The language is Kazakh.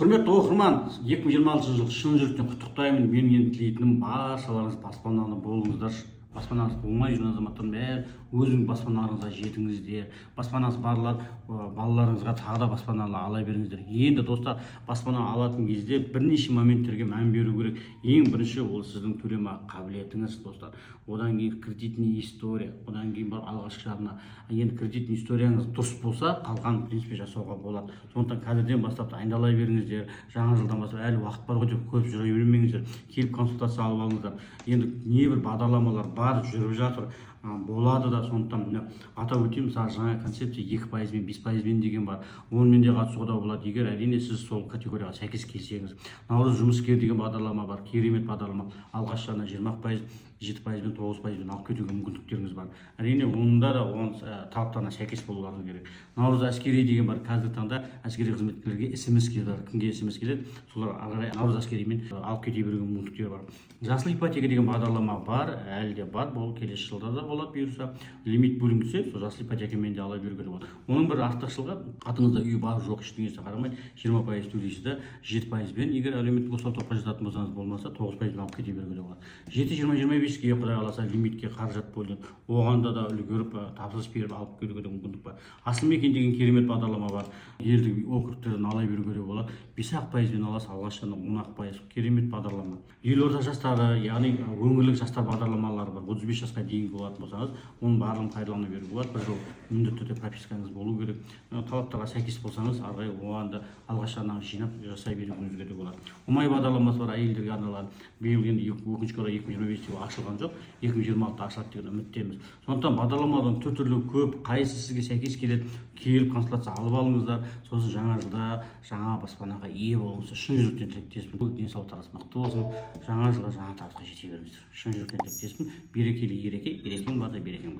Құрметті оқырман, 2026 жыл шын жүректен құттықтаймын. Менің енді тілейтінім баршаларыңыз баспаналы болыңыздаршы. Баспанасы болмай жүрген азаматтардың бәрі өзіңіз баспаналарыңызға жетіңіздер. Баспанасы барлар балаларыңызға тағы да баспаналы ала беріңіздер. Енді достар, баспана алатын кезде бірнеше моменттерге мән беру керек. Ең бірінші ол сіздің төлемақы қабілетіңіз, достар. Одан кейін кредитный история, одан кейін бар алғашқы жарна. Енді кредитный историяңыз дұрыс болса, қалған принципе жасауға болады. Сондықтан қазірден бастап дайындала беріңіздер. Жаңа жылдан бастап әлі уақыт бар ғой деп көп жүре бермеңіздер. Келіп консультация алып алыңыздар. Енді небір бағдарламалар бар, жүріп жатыр. Болады да, сондықтан атап өтейін, мысалы жаңа концепция 2%, 5% деген бар. Онымен де қатысуға да болады, егер әрине сіз сол категорияға сәйкес келсеңіз. Наурыз жұмыскер деген бағдарлама бар, керемет бағдарлама. Алғаш жарна 20%, 7%, 9% алып кетуге мүмкіндіктеріңіз бар. Әрине онда да оның талаптарына сәйкес болуларыңыз керек. Наурыз әскери деген бар, қазіргі таңда әскери қызметкерлерге СМС келеді. Кімге СМС келеді, солар ары наурыз әскеримен алып кете беруге мүмкіндіктері бар. Жасыл ипотека деген бағдарлама бар, әлі де бар, бұл келесі жылда да болады бұйырса. Лимит бөлінсе, сол жасыл ипотекамен де ала беруге болады. Оның бір артықшылығы, атыңызда үй бар жоқ ештеңесі қарамайды, 20% төлейсіз де 7%-бен, егер әлеуметтік осал топқа жататын болсаңыз, болмаса 9%-бен алып кете беруге болады. 7-20-25-ге құдай қаласа лимитке қаражат бөлінеді. Оғанда да үлгеріп тапсырыс беріп алып келуге де мүмкіндік бар. Асыл мекен деген керемет бағдарлама бар. Елді округтерден ала беруге де болады. 5%-бен аласыз, алғашқыда 10%. Керемет бағдарлама. Елорда жастары, яғни өңірлік жастар бағдарламалары бар. 35 жасқа дейін болатын болсаңыз, оның барлығын пайдалана беруге болады. Бір жыл міндетті түрде пропискаңыз болу керек. Талаптарға сәйкес болсаңыз, ары қарай оған алғаш жарнаны жинап жасай беруіңізге де болады. Ұмай бағдарламасы бар, әйелдерге арналған. Биыл енді өкінішке орай 2025-те ашылған жоқ, 2026-та ашылады деген үміттеміз. Сондықтан бағдарламадан түрлі көп, қайсысы сізге сәйкес келеді, келіп консультация алып алыңыздар. Сосын жаңа жылда жаңа баспанаға ие болыңыздар. Шын жүректен тілектеспін. Денсаулықтарыңыз мықты болсын. Жаңа жылға жаңа табысқа жете беріңіздер. Шын жүректен тілектеспін. Берекелі ереке, берекең барда берекең бар.